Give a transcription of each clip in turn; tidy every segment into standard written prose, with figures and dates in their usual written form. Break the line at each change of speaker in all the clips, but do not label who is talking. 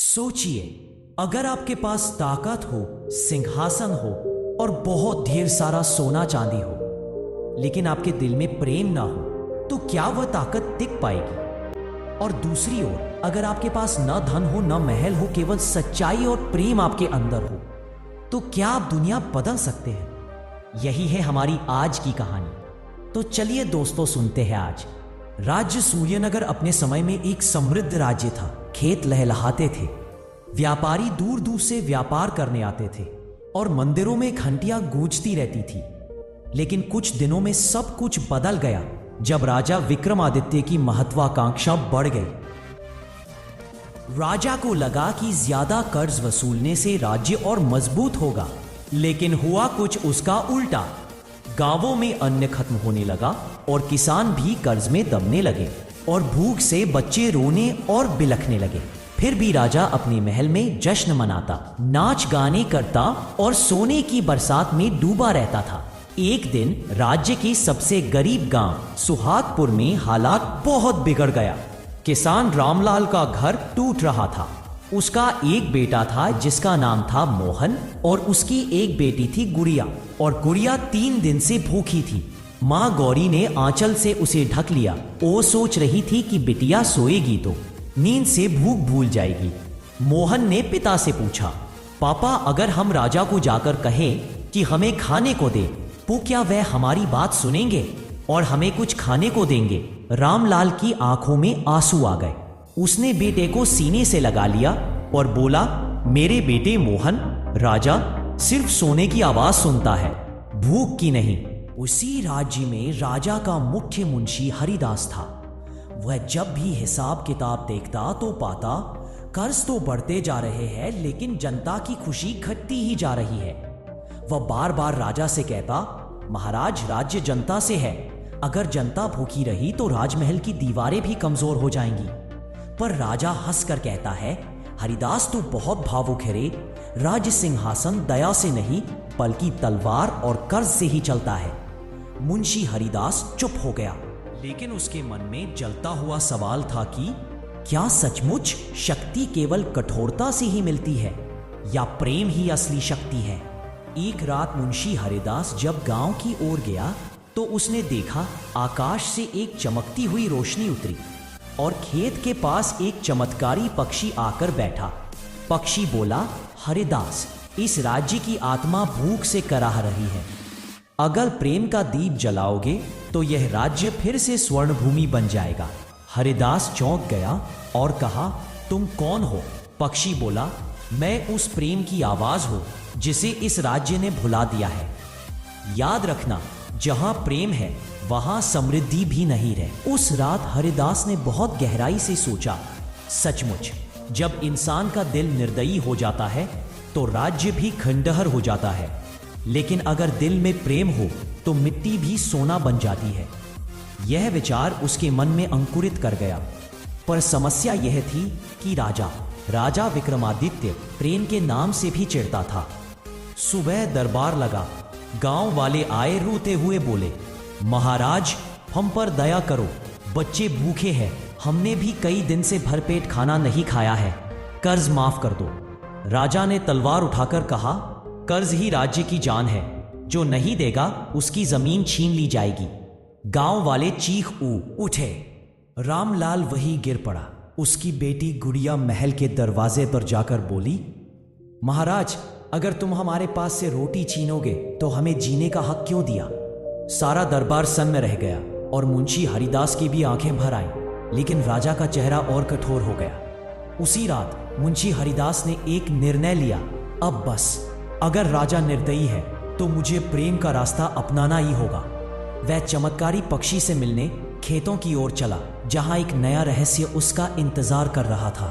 सोचिए, अगर आपके पास ताकत हो, सिंहासन हो और बहुत ढेर सारा सोना चांदी हो, लेकिन आपके दिल में प्रेम ना हो, तो क्या वह ताकत टिक पाएगी? और दूसरी ओर, अगर आपके पास न धन हो, न महल हो, केवल सच्चाई और प्रेम आपके अंदर हो, तो क्या आप दुनिया बदल सकते हैं? यही है हमारी आज की कहानी। तो चलिए दोस्तों, सुनते हैं आज। राज्य सूर्यनगर अपने समय में एक समृद्ध राज्य था। खेत लहलहाते थे, व्यापारी दूर दूर से व्यापार करने आते थे और मंदिरों में घंटियां गूंजती रहती थी। लेकिन कुछ दिनों में सब कुछ बदल गया जब राजा विक्रमादित्य की महत्वाकांक्षा बढ़ गई। राजा को लगा कि ज्यादा कर्ज वसूलने से राज्य और मजबूत होगा, लेकिन हुआ कुछ उसका उल्टा। गांवों में अन्न खत्म होने लगा और किसान भी कर्ज में दबने लगे और भूख से बच्चे रोने और बिलखने लगे। फिर भी राजा अपने महल में जश्न मनाता, नाच गाने करता और सोने की बरसात में डूबा रहता था। एक दिन राज्य के सबसे गरीब गांव सुहागपुर में हालात बहुत बिगड़ गया। किसान रामलाल का घर टूट रहा था। उसका एक बेटा था जिसका नाम था मोहन और उसकी एक बेटी थी गुड़िया, और गुड़िया 3 दिन से भूखी थी। माँ गौरी ने आंचल से उसे ढक लिया। वो सोच रही थी कि बिटिया सोएगी तो नींद से भूख भूल जाएगी। मोहन ने पिता से पूछा, पापा, अगर हम राजा को जाकर कहें कि हमें खाने को दे, तो क्या वह हमारी बात सुनेंगे और हमें कुछ खाने को देंगे? रामलाल की आंखों में आंसू आ गए। उसने बेटे को सीने से लगा लिया और बोला, मेरे बेटे मोहन, राजा सिर्फ सोने की आवाज सुनता है, भूख की नहीं। उसी राज्य में राजा का मुख्य मुंशी हरिदास था। वह जब भी हिसाब किताब देखता तो पाता कर्ज तो बढ़ते जा रहे हैं, लेकिन जनता की खुशी घटती ही जा रही है। वह बार बार राजा से कहता, महाराज, राज्य जनता से है, अगर जनता भूखी रही तो राजमहल की दीवारें भी कमजोर हो जाएंगी। पर राजा हंसकर कहता है, हरिदास तो बहुत भावुक है रे, राज्य सिंहासन दया से नहीं बल्कि तलवार और कर्ज से ही चलता है। मुंशी हरिदास चुप हो गया, लेकिन उसके मन में जलता हुआ सवाल था कि क्या सचमुच शक्ति केवल कठोरता से ही मिलती है या प्रेम ही असली शक्ति है? एक रात मुंशी हरिदास जब गांव की ओर गया तो उसने देखा आकाश से एक चमकती हुई रोशनी उतरी और खेत के पास एक चमत्कारी पक्षी आकर बैठा। पक्षी बोला, हरिदास, इस राज्य की आत्मा भूख से कराह रही है। अगर प्रेम का दीप जलाओगे तो यह राज्य फिर से स्वर्ण भूमि बन जाएगा। हरिदास चौंक गया और कहा, तुम कौन हो? पक्षी बोला, मैं उस प्रेम की आवाज हूं जिसे इस राज्य ने भुला दिया है। याद रखना, जहां प्रेम है वहां समृद्धि भी नहीं रहे। उस रात हरिदास ने बहुत गहराई से सोचा, सचमुच जब इंसान का दिल निर्दयी हो जाता है तो राज्य भी खंडहर हो जाता है, लेकिन अगर दिल में प्रेम हो तो मिट्टी भी सोना बन जाती है। यह विचार उसके मन में अंकुरित कर गया। पर समस्या यह थी कि राजा विक्रमादित्य प्रेम के नाम से भी चिढ़ता था। सुबह दरबार लगा। गांव वाले आए, रोते हुए बोले, महाराज, हम पर दया करो, बच्चे भूखे हैं, हमने भी कई दिन से भरपेट खाना नहीं खाया है, कर्ज माफ कर दो। राजा ने तलवार उठाकर कहा, कर्ज ही राज्य की जान है, जो नहीं देगा उसकी जमीन छीन ली जाएगी। गांव वाले चीख उठे। रामलाल वही गिर पड़ा। उसकी बेटी गुड़िया महल के दरवाजे पर जाकर बोली, महाराज, अगर तुम हमारे पास से रोटी छीनोगे तो हमें जीने का हक क्यों दिया? सारा दरबार सन्न रह गया और मुंशी हरिदास की भी आंखें भर आईं, लेकिन राजा का चेहरा और कठोर हो गया। उसी रात मुंशी हरिदास ने एक निर्णय लिया, अब बस, अगर राजा निर्दयी है तो मुझे प्रेम का रास्ता अपनाना ही होगा। वह चमत्कारी पक्षी से मिलने खेतों की ओर चला, जहां एक नया रहस्य उसका इंतजार कर रहा था।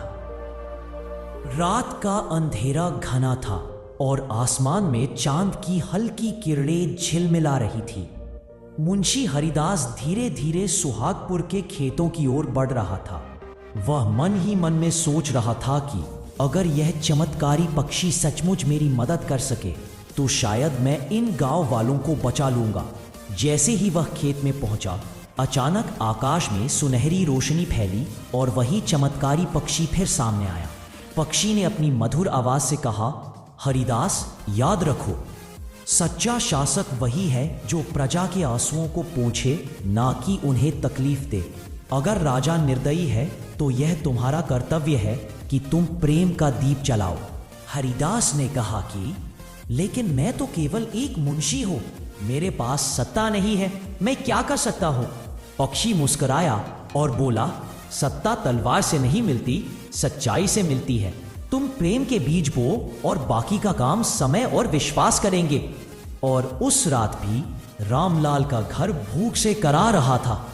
रात का अंधेरा घना था और आसमान में चांद की हल्की किरणें झिलमिला रही थी। मुंशी हरिदास धीरे धीरे सुहागपुर के खेतों की ओर बढ़ रहा था। वह मन ही मन में सोच रहा था कि अगर यह चमत्कारी पक्षी सचमुच मेरी मदद कर सके तो शायद मैं इन गांव वालों को बचा लूंगा। जैसे ही वह खेत में पहुंचा, अचानक आकाश में सुनहरी रोशनी फैली और वही चमत्कारी पक्षी फिर सामने आया। पक्षी ने अपनी मधुर आवाज से कहा, हरिदास, याद रखो, सच्चा शासक वही है जो प्रजा के आंसुओं को पोंछे, ना कि उन्हें तकलीफ दे। अगर राजा निर्दयी है तो यह तुम्हारा कर्तव्य है कि तुम प्रेम का दीप जलाओ। हरिदास ने कहा कि लेकिन मैं तो केवल एक मुंशी हूं, मेरे पास सत्ता नहीं है, मैं क्या कर सकता हूं? पक्षी मुस्कुराया और बोला, सत्ता तलवार से नहीं मिलती, सच्चाई से मिलती है। तुम प्रेम के बीज बो और बाकी का काम समय और विश्वास करेंगे। और उस रात भी रामलाल का घर भूख से करा रहा था।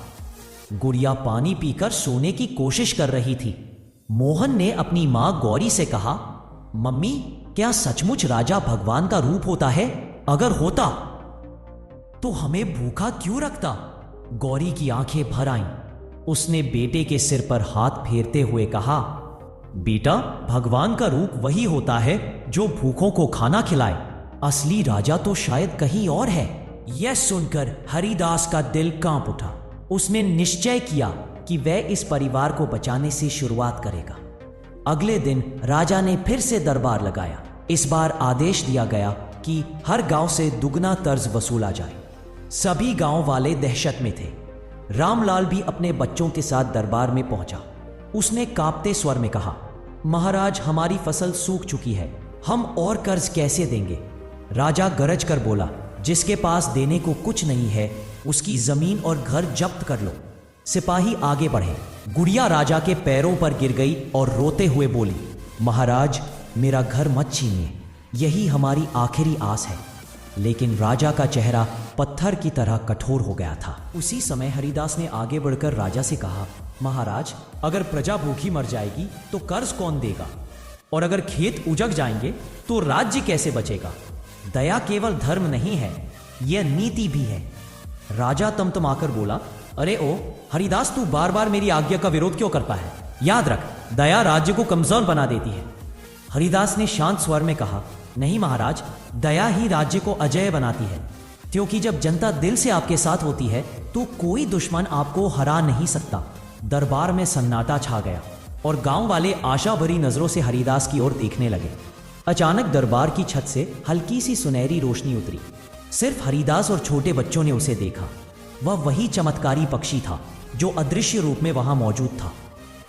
गुड़िया पानी पीकर सोने की कोशिश कर रही थी। मोहन ने अपनी मां गौरी से कहा, मम्मी, क्या सचमुच राजा भगवान का रूप होता है? अगर होता तो हमें भूखा क्यों रखता? गौरी की आंखें भर आईं। उसने बेटे के सिर पर हाथ फेरते हुए कहा, बेटा, भगवान का रूप वही होता है जो भूखों को खाना खिलाए। असली राजा तो शायद कहीं और है। यह सुनकर हरिदास का दिल कांप उठा। उसने निश्चय किया कि वह इस परिवार को बचाने से शुरुआत करेगा। अगले दिन राजा ने फिर से दरबार लगाया। इस बार आदेश दिया गया कि हर गांव से दुगना तर्ज वसूला जाए। सभी गांव वाले दहशत में थे। रामलाल भी अपने बच्चों के साथ दरबार में पहुंचा। उसने कांपते स्वर में कहा, महाराज, हमारी फसल सूख चुकी है, हम और कर्ज कैसे देंगे? राजा गरज कर बोला, जिसके पास देने को कुछ नहीं है उसकी जमीन और घर जब्त कर लो। सिपाही आगे बढ़े। गुड़िया राजा के पैरों पर गिर गई और रोते हुए बोली, महाराज, मेरा घर मत छीनिए, यही हमारी आखिरी आस है। लेकिन राजा का चेहरा पत्थर की तरह कठोर हो गया था। उसी समय हरिदास ने आगे बढ़कर राजा से कहा, महाराज, अगर प्रजा भूखी मर जाएगी तो कर्ज कौन देगा? और अगर खेत उजग जाएंगे तो राज्य कैसे बचेगा? दया केवल धर्म नहीं है, यह नीति भी है। राजा तमतमाकर बोला, अरे ओ हरिदास, तू बार बार मेरी आज्ञा का विरोध क्यों करता है? याद रख, दया राज्य को कमजोर बना देती है। हरिदास ने शांत स्वर में कहा, नहीं महाराज, दया ही राज्य को अजेय बनाती है, क्योंकि जब जनता दिल से आपके साथ होती है तो कोई दुश्मन आपको हरा नहीं सकता। दरबार में सन्नाटा छा गया और गांव वाले आशा भरी नजरों से हरिदास की ओर देखने लगे। अचानक दरबार की छत से हल्की सी सुनहरी रोशनी उतरी। सिर्फ हरिदास और छोटे बच्चों ने उसे देखा। वह वही चमत्कारी पक्षी था जो अदृश्य रूप में वहां मौजूद था।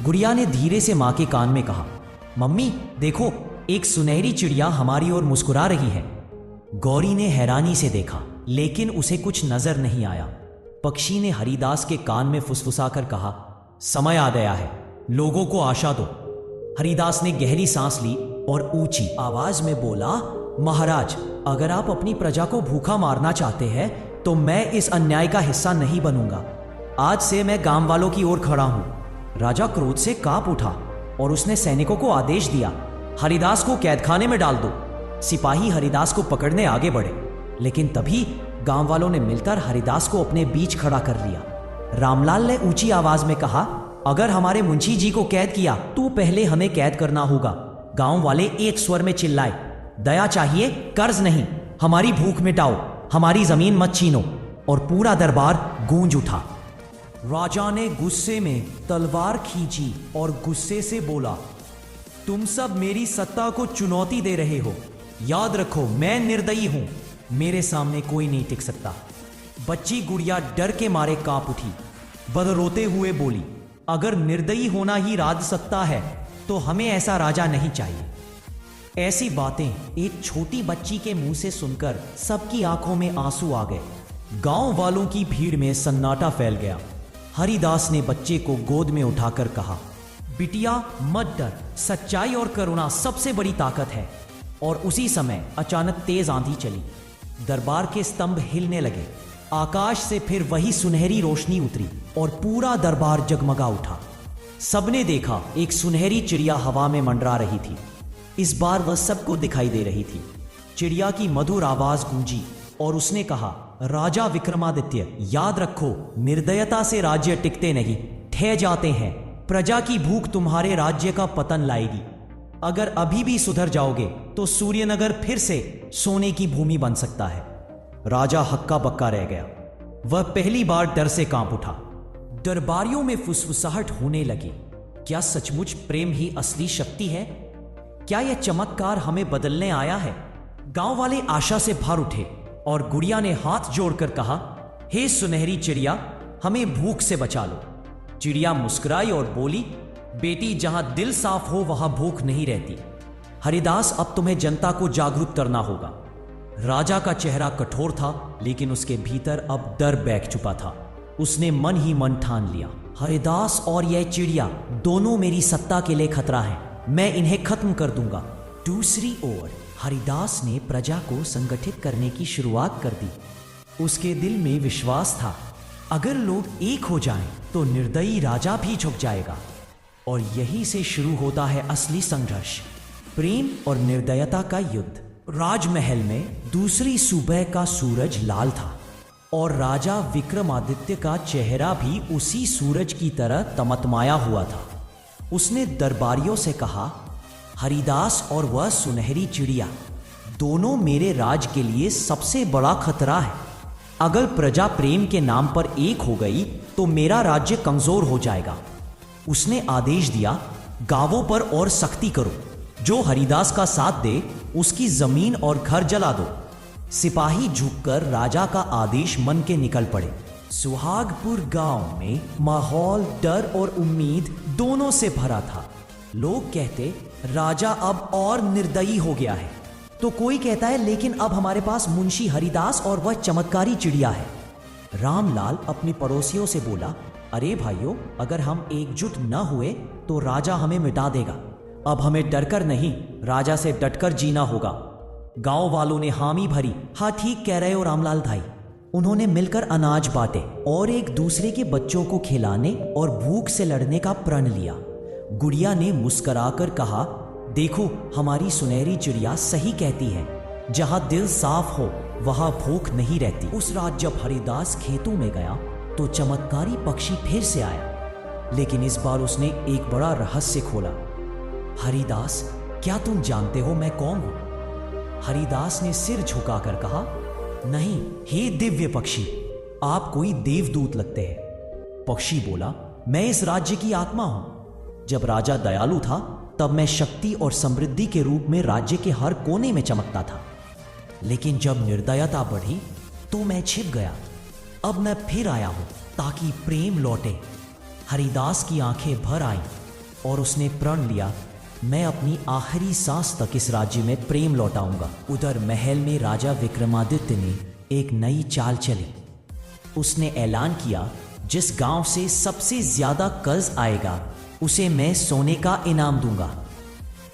गुड़िया ने धीरे से मां के कान में कहा, मम्मी देखो, एक सुनहरी चिड़िया हमारी ओर मुस्कुरा रही है। गौरी ने हैरानी से देखा, लेकिन उसे कुछ नजर नहीं आया। पक्षी ने हरिदास के कान में फुसफुसाकर कहा, समय आ गया है, लोगों को आशा दो। हरिदास ने गहरी सांस ली और ऊंची आवाज में बोला, महाराज, अगर आप अपनी प्रजा को भूखा मारना चाहते हैं तो मैं इस अन्याय का हिस्सा नहीं बनूंगा। आज से मैं गांव वालों की ओर खड़ा हूं। राजा क्रोध से कांप उठा और उसने सैनिकों को आदेश दिया, हरिदास को कैदखाने में डाल दो। सिपाही हरिदास को पकड़ने आगे बढ़े, लेकिन तभी गांव वालों ने मिलकर हरिदास को अपने बीच खड़ा कर लिया। रामलाल ने ऊंची आवाज में कहा, अगर हमारे मुंशी जी को कैद किया तो पहले हमें कैद करना होगा। गांव वाले एक स्वर में चिल्लाए, दया चाहिए, कर्ज नहीं, हमारी भूख मिटाओ, हमारी जमीन मत छीनो। और पूरा दरबार गूंज उठा। राजा ने गुस्से में तलवार खींची और गुस्से से बोला, तुम सब मेरी सत्ता को चुनौती दे रहे हो। याद रखो, मैं निर्दयी हूं, मेरे सामने कोई नहीं टिक सकता। बच्ची गुड़िया डर के मारे कांप उठी। बदरोते हुए बोली, अगर निर्दयी होना ही राज सत्ता है तो हमें ऐसा राजा नहीं चाहिए। ऐसी बातें एक छोटी बच्ची के मुंह से सुनकर सबकी आंखों में आंसू आ गए। गांव वालों की भीड़ में सन्नाटा फैल गया। हरिदास ने बच्चे को गोद में उठाकर कहा, बिटिया मत डर, सच्चाई और करुणा सबसे बड़ी ताकत है। और उसी समय अचानक तेज आंधी चली। दरबार के स्तंभ हिलने लगे। आकाश से फिर वही सुनहरी रोशनी उतरी और पूरा दरबार जगमगा उठा। सबने देखा, एक सुनहरी चिड़िया हवा में मंडरा रही थी। इस बार वह सबको दिखाई दे रही थी। चिड़िया की मधुर आवाज गूंजी और उसने कहा, राजा विक्रमादित्य, याद रखो, निर्दयता से राज्य टिकते नहीं, ठह जाते हैं। प्रजा की भूख तुम्हारे राज्य का पतन लाएगी। अगर अभी भी सुधर जाओगे तो सूर्यनगर फिर से सोने की भूमि बन सकता है। राजा हक्का बक्का रह गया। वह पहली बार डर से कांप उठा। दरबारियों में फुसफुसाहट होने लगी। क्या सचमुच प्रेम ही असली शक्ति है? क्या यह चमत्कार हमें बदलने आया है? गांव वाले आशा से भर उठे और गुड़िया ने हाथ जोड़कर कहा, हे सुनहरी चिड़िया, हमें भूख से बचा लो। चिड़िया मुस्कुराई और बोली, बेटी, जहां दिल साफ हो वहां भूख नहीं रहती। हरिदास, अब तुम्हें जनता को जागरूक करना होगा। राजा का चेहरा कठोर था, लेकिन उसके भीतर अब डर बैठ चुका था। उसने मन ही मन ठान लिया, हरिदास और यह चिड़िया दोनों मेरी सत्ता के लिए खतरा हैं। मैं इन्हें खत्म कर दूंगा। दूसरी ओर हरिदास ने प्रजा को संगठित करने की शुरुआत कर दी। उसके दिल में विश्वास था, अगर लोग एक हो जाएं, तो निर्दयी राजा भी झुक जाएगा। और यहीं से शुरू होता है असली संघर्ष, प्रेम और निर्दयता का युद्ध। राजमहल में दूसरी सुबह का सूरज लाल था और राजा विक्रमादित्य का चेहरा भी उसी सूरज की तरह तमतमाया हुआ था। उसने दरबारियों से कहा, हरिदास और वह सुनहरी चिड़िया दोनों मेरे राज के लिए सबसे बड़ा खतरा है। अगर प्रजा प्रेम के नाम पर एक हो गई तो मेरा राज्य कमजोर हो जाएगा। उसने आदेश दिया, गांवों पर और सख्ती करो। जो हरिदास का साथ दे उसकी जमीन और घर जला दो। सिपाही झुककर राजा का आदेश मन के निकल पड़े। सुहागपुर गांव में माहौल डर और उम्मीद दोनों से भरा था। लोग कहते, राजा अब और निर्दयी हो गया है, तो कोई कहता है लेकिन अब हमारे पास मुंशी हरिदास और वह चमत्कारी चिड़िया है। रामलाल अपने पड़ोसियों से बोला, अरे भाइयों, अगर हम एकजुट न हुए तो राजा हमें मिटा देगा। अब हमें डरकर नहीं, राजा से डटकर जीना होगा। गांव वालों ने हामी भरी, हाँ ठीक कह रहे हो रामलाल भाई। उन्होंने मिलकर अनाज बांटे और एक दूसरे के बच्चों को खिलाने और भूख से लड़ने का प्रण लिया। गुड़िया ने मुस्कुराकर कहा, देखो हमारी सुनहरी चिड़िया सही कहती है, जहां दिल साफ हो वहां भूख नहीं रहती। उस रात जब हरिदास खेतों में गया तो चमत्कारी पक्षी फिर से आया, लेकिन इस बार उसने एक बड़ा रहस्य खोला। हरिदास, क्या तुम जानते हो मैं कौन हूं? हरिदास ने सिर झुकाकर कहा, नहीं, हे दिव्य पक्षी, आप कोई देवदूत लगते हैं। पक्षी बोला, मैं इस राज्य की आत्मा हूं। जब राजा दयालु था तब मैं शक्ति और समृद्धि के रूप में राज्य के हर कोने में चमकता था, लेकिन जब निर्दयता बढ़ी तो मैं छिप गया। अब मैं फिर आया हूं ताकि प्रेम लौटे। हरिदास की आंखें भर आईं और उसने प्रण लिया, मैं अपनी आखिरी सांस तक इस राज्य में प्रेम लौटाऊंगा। उधर महल में राजा विक्रमादित्य ने एक नई चाल चली। उसने ऐलान किया, जिस गांव से सबसे ज्यादा कर्ज आएगा उसे मैं सोने का इनाम दूंगा,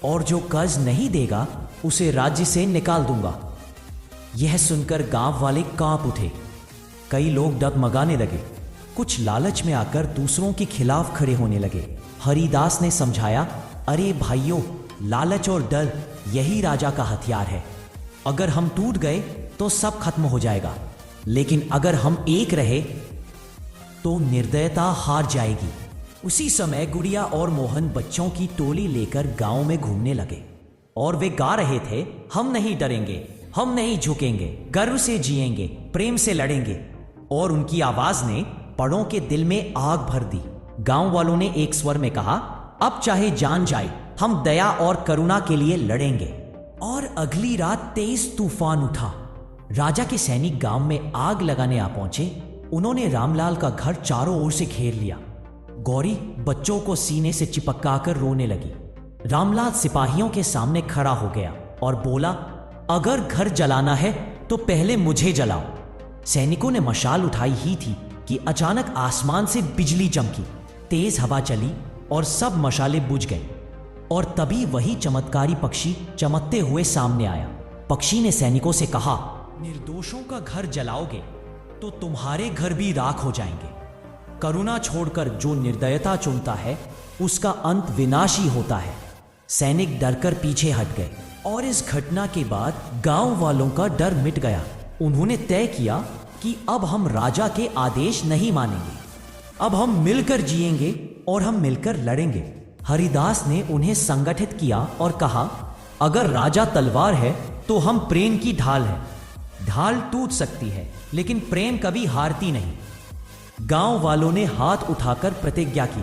और जो कर्ज नहीं देगा उसे राज्य से निकाल दूंगा। यह सुनकर गांव वाले कांप उठे। कई लोग डगमगाने लगे, कुछ लालच में आकर दूसरों के खिलाफ खड़े होने लगे। हरिदास ने समझाया, अरे भाइयों, लालच और डर यही राजा का हथियार है। अगर हम टूट गए तो सब खत्म हो जाएगा, लेकिन अगर हम एक रहे तो निर्दयता हार जाएगी। उसी समय गुड़िया और मोहन बच्चों की टोली लेकर गांव में घूमने लगे और वे गा रहे थे, हम नहीं डरेंगे, हम नहीं झुकेंगे, गर्व से जिएंगे, प्रेम से लड़ेंगे। और उनकी आवाज ने बड़ों के दिल में आग भर दी। गांव वालों ने एक स्वर में कहा, अब चाहे जान जाए, हम दया और करुणा के लिए लड़ेंगे। और अगली रात तेज तूफान उठा। राजा के सैनिक गांव में आग लगाने आ पहुंचे। उन्होंने रामलाल का घर चारों ओर से घेर लिया। गौरी बच्चों को सीने से चिपकाकर रोने लगी। रामलाल सिपाहियों के सामने खड़ा हो गया और बोला, अगर घर जलाना है तो पहले मुझे जलाओ। सैनिकों ने मशाल उठाई ही थी कि अचानक आसमान से बिजली चमकी, तेज हवा चली और सब मशाले बुझ गए। और तभी वही चमत्कारी पक्षी चमकते हुए सामने आया। पक्षी ने सैनिकों से कहा, निर्दोषों का घर जलाओगे तो तुम्हारे घर भी राख हो जाएंगे। करुणा छोड़कर जो निर्दयता चुनता है उसका अंत विनाश ही होता है। सैनिक डरकर पीछे हट गए और इस घटना के बाद गांव वालों का डर मिट गया। उन्होंने तय किया कि अब हम राजा के आदेश नहीं मानेंगे, अब हम मिलकर जिएंगे और हम मिलकर लड़ेंगे। हरिदास ने उन्हें संगठित किया और कहा, अगर राजा तलवार है तो हम प्रेम की ढाल है। ढाल टूट सकती है लेकिन प्रेम कभी हारती नहीं। गांव वालों ने हाथ उठाकर प्रतिज्ञा की।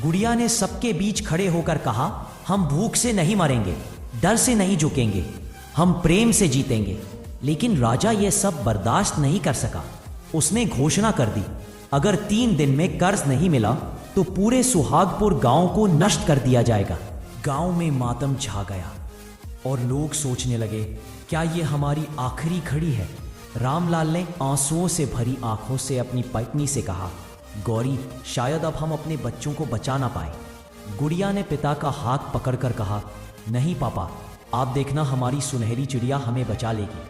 गुड़िया ने सबके बीच खड़े होकर कहा, हम भूख से नहीं मरेंगे, डर से नहीं झुकेंगे, हम प्रेम से जीतेंगे। लेकिन राजा यह सब बर्दाश्त नहीं कर सका। उसने घोषणा कर दी, अगर 3 दिन में कर्ज नहीं मिला तो पूरे सुहागपुर गांव को नष्ट कर दिया जाएगा। गांव में मातम छा गया और लोग सोचने लगे, क्या ये हमारी आखिरी घड़ी है? रामलाल ने आंसुओं से भरी आंखों से अपनी पत्नी से कहा, गौरी, शायद अब हम अपने बच्चों को बचा ना पाए। गुड़िया ने पिता का हाथ पकड़कर कहा, नहीं पापा, आप देखना, हमारी सुनहरी चिड़िया हमें बचा लेगी।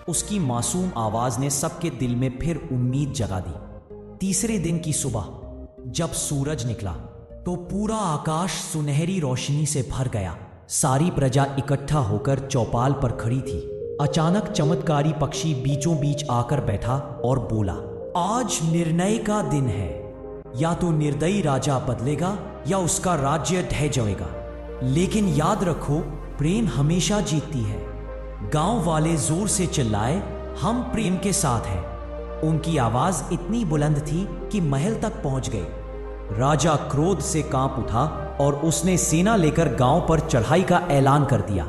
उसकी मासूम आवाज ने सबके दिल में फिर उम्मीद जगा दी। तीसरे दिन की सुबह जब सूरज निकला तो पूरा आकाश सुनहरी रोशनी से भर गया। सारी प्रजा इकट्ठा होकर चौपाल पर खड़ी थी। अचानक चमत्कारी पक्षी बीचों बीच आकर बैठा और बोला, आज निर्णय का दिन है। या तो निर्दयी राजा बदलेगा या उसका राज्य ढह जाएगा। लेकिन याद रखो, प्रेम हमेशा जीतती है। गांव वाले जोर से चिल्लाए, हम प्रेम के साथ हैं। उनकी आवाज इतनी बुलंद थी कि महल तक पहुंच गई। राजा क्रोध से कांप उठा और उसने सेना लेकर गांव पर चढ़ाई का ऐलान कर दिया।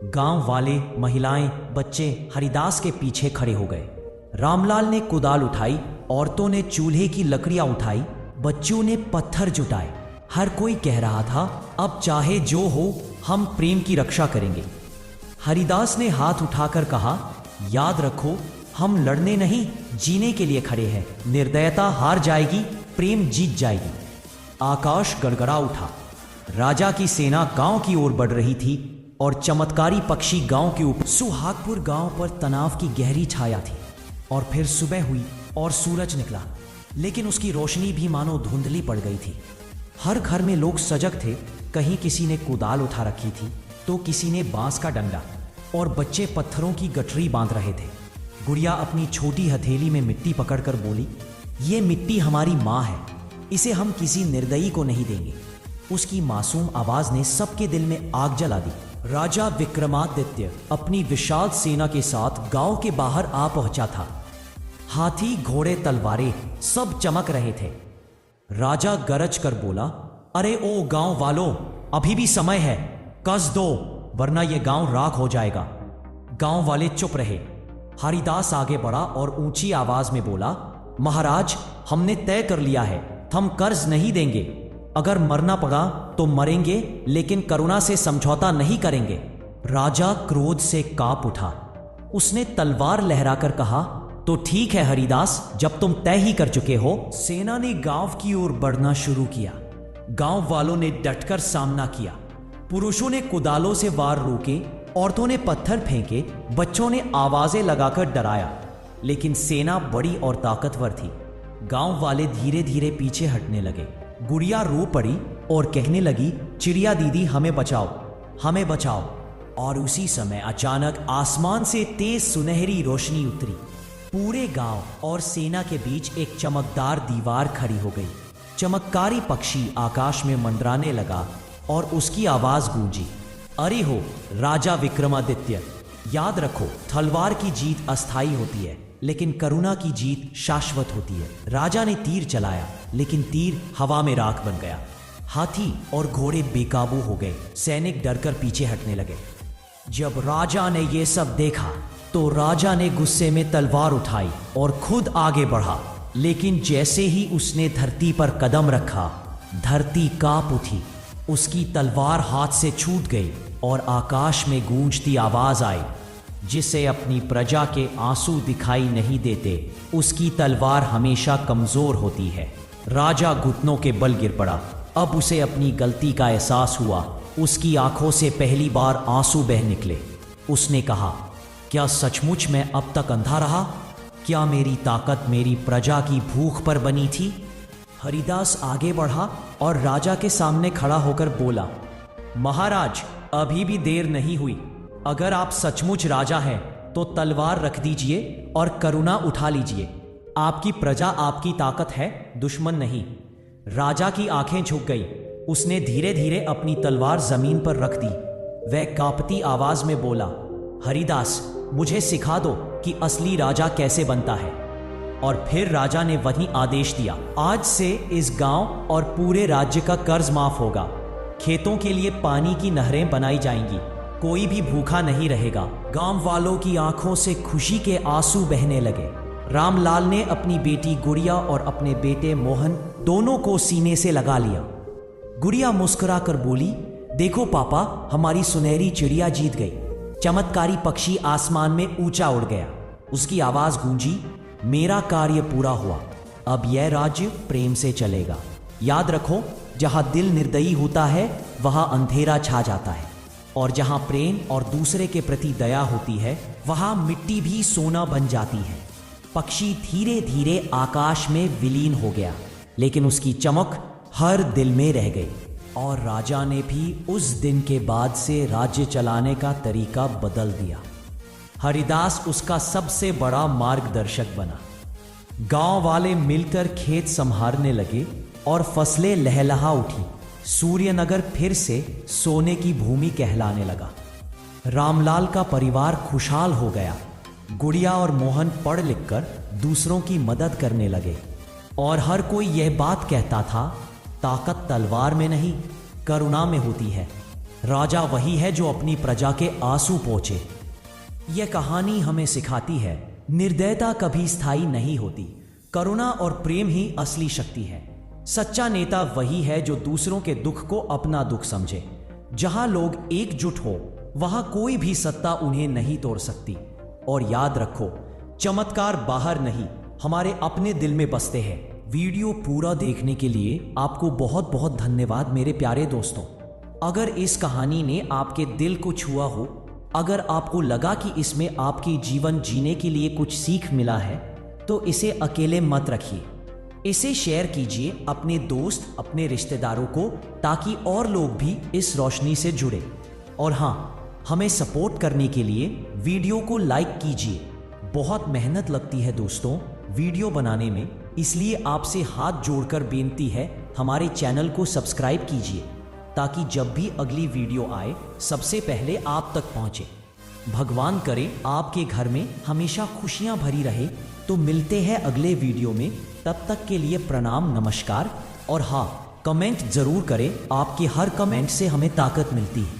गांव वाले, महिलाएं, बच्चे हरिदास के पीछे खड़े हो गए। रामलाल ने कुदाल उठाई, औरतों ने चूल्हे की लकड़ियां उठाई, बच्चों ने पत्थर जुटाए। हर कोई कह रहा था, अब चाहे जो हो, हम प्रेम की रक्षा करेंगे। हरिदास ने हाथ उठाकर कहा, याद रखो, हम लड़ने नहीं, जीने के लिए खड़े हैं। निर्दयता हार जाएगी, प्रेम जीत जाएगी। आकाश गड़गड़ा उठा। राजा की सेना गांव की ओर बढ़ रही थी और चमत्कारी पक्षी गांव के ऊपर। सुहागपुर गांव पर तनाव की गहरी छाया थी। और फिर सुबह हुई और सूरज निकला, लेकिन उसकी रोशनी भी मानो धुंधली पड़ गई थी। हर घर में लोग सजग थे। कहीं किसी ने कुदाल उठा रखी थी तो किसी ने बांस का डंडा, और बच्चे पत्थरों की गठरी बांध रहे थे। गुड़िया अपनी छोटी हथेली में मिट्टी पकड़कर बोली, ये मिट्टी हमारी माँ है, इसे हम किसी निर्दयी को नहीं देंगे। उसकी मासूम आवाज ने सबके दिल में आग जला दी। राजा विक्रमादित्य अपनी विशाल सेना के साथ गांव के बाहर आ पहुंचा था। हाथी, घोड़े, तलवारें सब चमक रहे थे। राजा गरज कर बोला, अरे ओ गांव वालों, अभी भी समय है, कस दो, वरना यह गांव राख हो जाएगा। गांव वाले चुप रहे। हरिदास आगे बढ़ा और ऊंची आवाज में बोला, महाराज, हमने तय कर लिया है, हम कर्ज नहीं देंगे। अगर मरना पड़ा तो मरेंगे, लेकिन करुणा से समझौता नहीं करेंगे। राजा क्रोध से कांप उठा। उसने तलवार लहराकर कहा, तो ठीक है हरिदास, जब तुम तय ही कर चुके हो। सेना ने गांव की ओर बढ़ना शुरू किया। गांव वालों ने डटकर सामना किया। पुरुषों ने कुदालों से वार रोके, औरतों ने पत्थर फेंके, बच्चों ने आवाजें लगाकर डराया। लेकिन सेना बड़ी और ताकतवर थी। गांव वाले धीरे धीरे पीछे हटने लगे। गुड़िया रो पड़ी और कहने लगी, चिड़िया दीदी, हमें बचाओ, हमें बचाओ। और उसी समय अचानक आसमान से तेज सुनहरी रोशनी उतरी। पूरे गांव और सेना के बीच एक चमकदार दीवार खड़ी हो गई। चमत्कारी पक्षी आकाश में मंडराने लगा और उसकी आवाज गूंजी, अरे हो राजा विक्रमादित्य, याद रखो, तलवार की जीत अस्थायी होती है, लेकिन करुणा की जीत शाश्वत होती है। राजा ने तीर चलाया, लेकिन तीर हवा में राख बन गया। हाथी और घोड़े बेकाबू हो गए। सैनिक डरकर पीछे हटने लगे। जब राजा ने यह सब देखा तो राजा ने गुस्से में तलवार उठाई और खुद आगे बढ़ा। लेकिन जैसे ही उसने धरती पर कदम रखा, धरती कांप उठी। उसकी तलवार हाथ से छूट गई और आकाश में गूंजती आवाज आई, जिसे अपनी प्रजा के आंसू दिखाई नहीं देते, उसकी तलवार हमेशा कमजोर होती है। राजा घुटनों के बल गिर पड़ा। अब उसे अपनी गलती का एहसास हुआ। उसकी आंखों से पहली बार आंसू बह निकले। उसने कहा, क्या सचमुच मैं अब तक अंधा रहा? क्या मेरी ताकत मेरी प्रजा की भूख पर बनी थी? हरिदास आगे बढ़ा और राजा के सामने खड़ा होकर बोला, महाराज, अभी भी देर नहीं हुई। अगर आप सचमुच राजा हैं तो तलवार रख दीजिए और करुणा उठा लीजिए। आपकी प्रजा आपकी ताकत है, दुश्मन नहीं। राजा की आंखें झुक गई। उसने धीरे धीरे अपनी तलवार जमीन पर रख दी। वह कांपती आवाज में बोला, हरिदास, मुझे सिखा दो कि असली राजा कैसे बनता है। और फिर राजा ने वही आदेश दिया, आज से इस गांव और पूरे राज्य का कर्ज माफ होगा खेतों के लिए पानी की नहरें बनाई जाएंगी, कोई भी भूखा नहीं रहेगा। गांव वालों की आंखों से खुशी के आंसू बहने लगे। रामलाल ने अपनी बेटी गुड़िया और अपने बेटे मोहन दोनों को सीने से लगा लिया। गुड़िया मुस्कुरा कर बोली, देखो पापा, हमारी सुनहरी चिड़िया जीत गई। चमत्कारी पक्षी आसमान में ऊंचा उड़ गया। उसकी आवाज गूंजी, मेरा कार्य पूरा हुआ, अब यह राज्य प्रेम से चलेगा। याद रखो, जहां दिल निर्दयी होता है वहां अंधेरा छा जाता है, और जहां प्रेम और दूसरे के प्रति दया होती है वहां मिट्टी भी सोना बन जाती है। पक्षी धीरे धीरे आकाश में विलीन हो गया, लेकिन उसकी चमक हर दिल में रह गई। और राजा ने भी उस दिन के बाद से राज्य चलाने का तरीका बदल दिया। हरिदास उसका सबसे बड़ा मार्गदर्शक बना। गांव वाले मिलकर खेत संभालने लगे और फसलें लहलहा उठी। सूर्यनगर फिर से सोने की भूमि कहलाने लगा। रामलाल का परिवार खुशहाल हो गया। गुड़िया और मोहन पढ़ लिखकर दूसरों की मदद करने लगे, और हर कोई यह बात कहता था, ताकत तलवार में नहीं, करुणा में होती है। राजा वही है जो अपनी प्रजा के आंसू पोंछे। यह कहानी हमें सिखाती है, निर्दयता कभी स्थायी नहीं होती। करुणा और प्रेम ही असली शक्ति है। सच्चा नेता वही है जो दूसरों के दुख को अपना दुख समझे। जहां लोग एकजुट हो वहां कोई भी सत्ता उन्हें नहीं तोड़ सकती। और याद रखो, चमत्कार बाहर नहीं, हमारे अपने दिल में बसते हैं। वीडियो पूरा देखने के लिए आपको बहुत बहुत धन्यवाद मेरे प्यारे दोस्तों। अगर इस कहानी ने आपके दिल को छुआ हो, अगर आपको लगा कि इसमें आपकी जीवन जीने के लिए कुछ सीख मिला है, तो इसे अकेले मत रखिए। इसे शेयर कीजिए अपने दोस्त, अपने रिश्तेदारों को, ताकि और लोग भी इस रोशनी से जुड़े। और हाँ, हमें सपोर्ट करने के लिए वीडियो को लाइक कीजिए। बहुत मेहनत लगती है दोस्तों वीडियो बनाने में, इसलिए आपसे हाथ जोड़कर बेनती है, हमारे चैनल को सब्सक्राइब कीजिए, ताकि जब भी अगली वीडियो आए सबसे पहले आप तक पहुंचे। भगवान करे आपके घर में हमेशा खुशियां भरी रहे। तो मिलते हैं अगले वीडियो में, तब तक के लिए प्रणाम, नमस्कार। और हाँ, कमेंट जरूर करें, आपके हर कमेंट से हमें ताकत मिलती है।